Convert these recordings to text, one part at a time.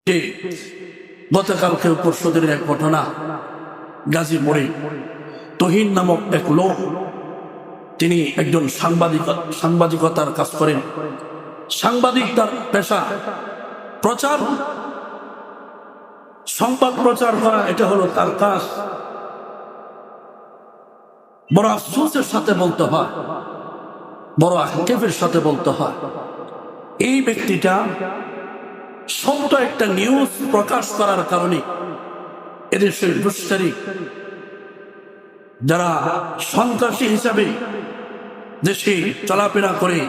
যে গতকালকে পরশুদিনের এক ঘটনা, গাজীপুরে তহিন নামক এক লোক, তিনি একজন সাংবাদিকতার কাজ করেন। সাংবাদিক তার পেশা, প্রচার, সংবাদ প্রচার করা, এটা হলো তার কাজ। বড় আফসোসের সাথে বলতে হয়, বড় আক্ষেপের সাথে বলতে হয়, এই ব্যক্তিটা সত্য একটা নিউজ প্রকাশ করার কারণে এদেশের দুষ্কৃতী যারা সন্ত্রাসী হিসাবে দেশে চলাফেরা করে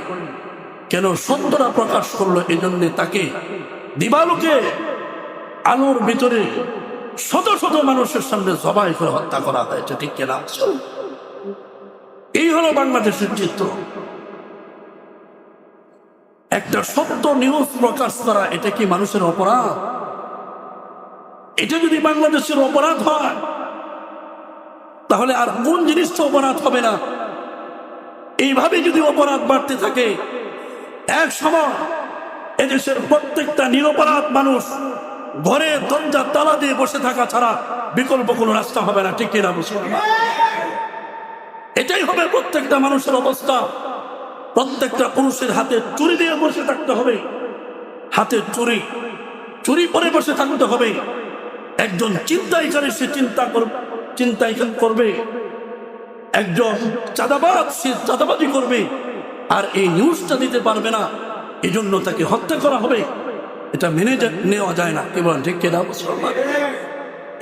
কেন সত্যটা প্রকাশ করলো, এই জন্য তাকে দিবালোকে আলোর ভিতরে শত শত মানুষের সামনে জবাই করে হত্যা করা হয়েছে। ঠিক কিনা? এই হলো বাংলাদেশের চিত্র। একটা সত্য নিউজ প্রকাশ করা, এটা কি মানুষের অপরাধ? এটা যদি বাংলাদেশের অপরাধ হয়, তাহলে আর কোন জিনিসটা অপরাধ হবে না? এইভাবে যদি অপরাধ বাড়তে থাকে, এক সময় এদেশের প্রত্যেকটা নিরপরাধ মানুষ ঘরে দরজা তালা দিয়ে বসে থাকা ছাড়া বিকল্প কোনো রাস্তা হবে না। ঠিক কিনা? এটাই হবে প্রত্যেকটা মানুষের অবস্থা। প্রত্যেকটা পুরুষের হাতে চুরি দিয়ে বসে থাকতে হবে, হাতে চুরি পরে বসে থাকতে হবে। একজন চিন্তাইকারী, সে চিন্তাই করবে। একজন চাঁদাবাজ, সে চাঁদাবাজি করবে। আর এই নিউজটা দিতে পারবে না, এই জন্য তাকে হত্যা করা হবে। এটা মেনে নেওয়া যায় না। কি বলেন? ঠিক কিনা?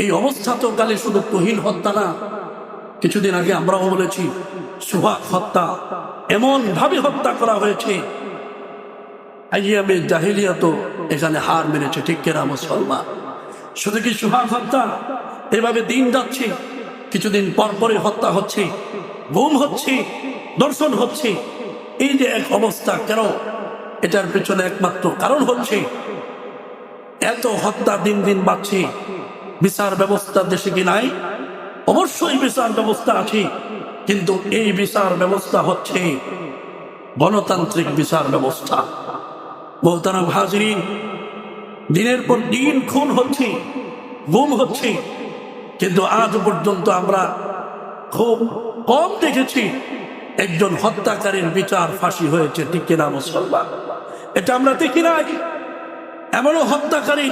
এই অবস্থা তো কালে শুধু তহিন হত্যা না, কিছুদিন আগে আমরাও বলেছি সুহাগ হত্যা, এমন ভাবে হত্যা করা হয়েছে, আইয়ামে জাহেলিয়া তো এখানে হার মেরেছে। ঠিক কিনা মুসলমান? শুধু কি সুহাগ হত্যা? এভাবে দিন যাচ্ছে, কিছুদিন পর পরে হত্যা হচ্ছে, গুম হচ্ছে, দর্শন হচ্ছে। এই যে এক অবস্থা, কেন? এটার পেছনে একমাত্র কারণ হচ্ছে এত হত্যা দিন দিন বাড়ছে। বিচার ব্যবস্থা দেশে কি নাই? অবশ্যই বিচার ব্যবস্থা আছে, কিন্তু এই বিচার ব্যবস্থা হচ্ছে গণতান্ত্রিক বিচার ব্যবস্থা। মোহতারাম হাজিরিন, দিনের পর দিন খুন হচ্ছে, গুম হচ্ছে, কিন্তু আজ পর্যন্ত আমরা খুব কম দেখেছি একজন হত্যাকারীর বিচার ফাঁসি হয়েছে। ঠিক কিনা মুসলমান? এটা আমরা দেখি নাই। এমনও হত্যাকারী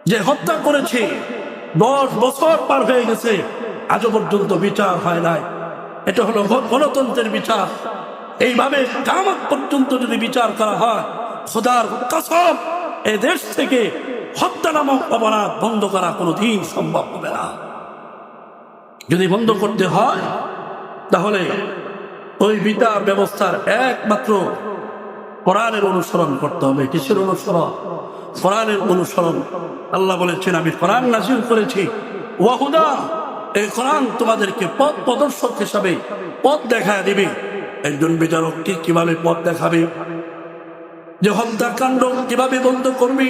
যে হত্যা করেছে 10 বছর পার হয়ে গেছে, আজও পর্যন্ত বিচার হয় নাই। এটা হলো গণতন্ত্রের বিচার। এইভাবে কিয়ামত পর্যন্ত যদি বিচার করা হয়, খোদার কসম, এ দেশ থেকে হত্যা নামক অপরাধ বন্ধ করা কোনোদিন সম্ভব হবে না। যদি বন্ধ করতে হয়, তাহলে ওই বিচার ব্যবস্থার একমাত্র কোরআনের অনুসরণ করতে হবে। কিসের অনুসরণ? কোরআনের অনুসরণ। আল্লাহ বলেছেন, আমি কোরআন নাযিল করেছি ওয়াহুদা, এই কোরআন তোমাদেরকে পথ প্রদর্শক হিসাবে পথ দেখায় দিবে। একজন বিচারককে কিভাবে পথ দেখাবে, যে হত্যাকাণ্ড কিভাবে বন্ধ করবে,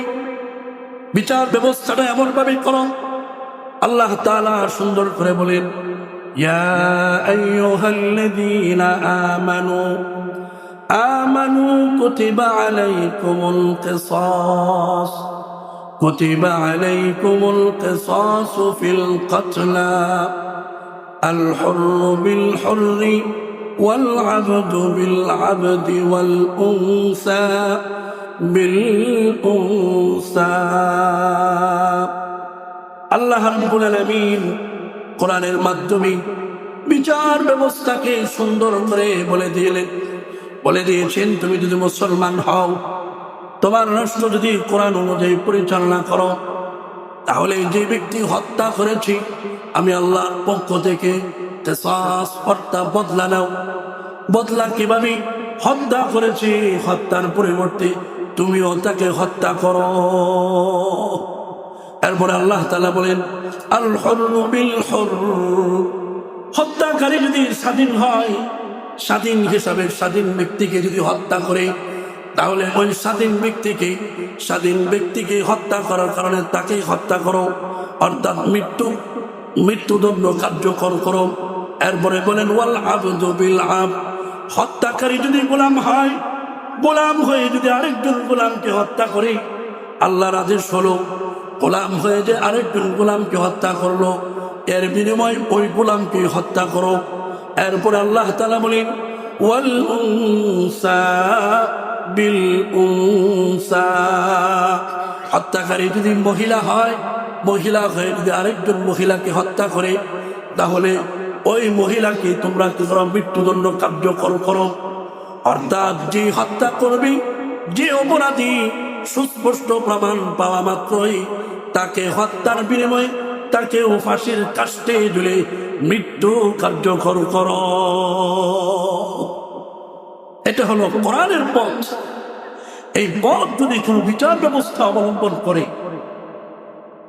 বিচার ব্যবস্থাটা এমন ভাবে করো। আল্লাহ তাআলা সুন্দর করে বলেন, ইয়া আইয়ুহাল্লাযীনা আমানু কুতিবা আলাইকুমুল কিসাস, কুতিবা আলাইকুমুল কিসাস ফিল কতলা, আল হুররু বিল হুররি ওয়াল আবদু বিল আবদি ওয়াল উনসা বিল উনসা। আল্লাহ রাব্বুল আলামিন কোরআনের মাধ্যমে বিচার ব্যবস্থাকে সুন্দর করে বলে দিয়েছেন, তুমি যদি মুসলমান হও, তোমার রাষ্ট্র যদি কোরআন অনুযায়ী পরিচালনা করো, তাহলে যে ব্যক্তি হত্যা করেছে, আমি আল্লাহর পক্ষ থেকে কিসাস অর্থাৎ বদলা নাও। বদলা কিভাবে? হত্যা করেছে, হত্যার পরিবর্তে তুমিও তাকে হত্যা করো। এরপরে আল্লাহ তাআলা বলেন, আল হুররু বিল হুরর, হত্যাকারী যদি স্বাধীন হয়, স্বাধীন হিসাবে স্বাধীন ব্যক্তিকে যদি হত্যা করে, তাহলে ওই স্বাধীন ব্যক্তিকে হত্যা করার কারণে তাকে হত্যা করো, অর্থাৎ মৃত্যুদণ্ড কার্যকর করো। এরপরে বলেন, ওয়াল আবদু বিল আবদ, হত্যাকারী যদি গোলাম হয়, গোলাম হয়ে যদি আরেকজন গোলামকে হত্যা করে, আল্লাহর আদেশ হলো গোলাম হয়ে যে আরেকজন গোলামকে হত্যা করলো, এর বিনিময়ে ওই গোলামকে হত্যা করো। এরপরে আল্লাহ তাআলা বলেন ওয়াল উনসা বিল উনসা, হত্যাকারী যদি মহিলা হয়, মহিলা হয়ে যদি আরেকজন মহিলাকে হত্যা করে, তাহলে ওই মহিলাকে তোমরা কি করো, মৃত্যুদণ্ড কার্যকর করো। অর্থাৎ যে হত্যা করবে, যে অপরাধী সুস্পষ্ট প্রমাণ পাওয়া মাত্রই তাকে হত্যার বিনিময়ে তাকেও ফাঁসির কাস্টে ঝুলে মৃত্যু কার্যকর করো। এটা হলো কোরআনের পথ। এই পথ যদি কোনো বিচার ব্যবস্থা অবলম্বন করে,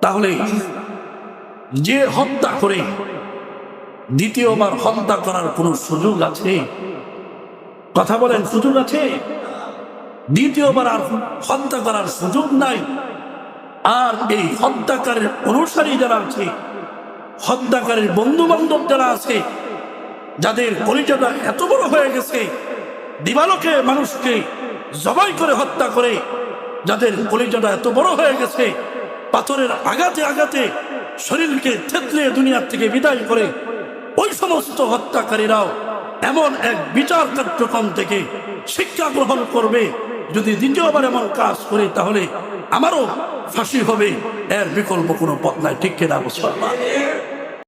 তাহলে যে হত্যা করে দ্বিতীয়বার হত্যা করার কোনো সুযোগ আছে? কথা বলেন, সুযোগ আছে? দ্বিতীয়বার আর হত্যা করার সুযোগ নাই। আর এই হত্যাকারীর অনুসারী যারা আছে, হত্যাকারীর বন্ধু বান্ধব যারা আছে, যাদের কলিজাটা এত বড় হয়ে গেছে, দিবালোকে মানুষকে জবাই করে হত্যা করে, যাদের কলিজাটা এত বড় হয়ে গেছে, পাথরের আঘাতে আঘাতে শরীরকে থেতলে দুনিয়ার থেকে বিদায় করে, ওই সমস্ত হত্যাকারীরাও এমন এক বিচার কার্যক্রম থেকে শিক্ষা গ্রহণ করবে, যদি দ্বিতীয়বার এমন কাজ করে তাহলে আমারও ফাঁসি হবে, এর বিকল্প কোনো পথ নাই। ঠিক কিনা মুসলমান?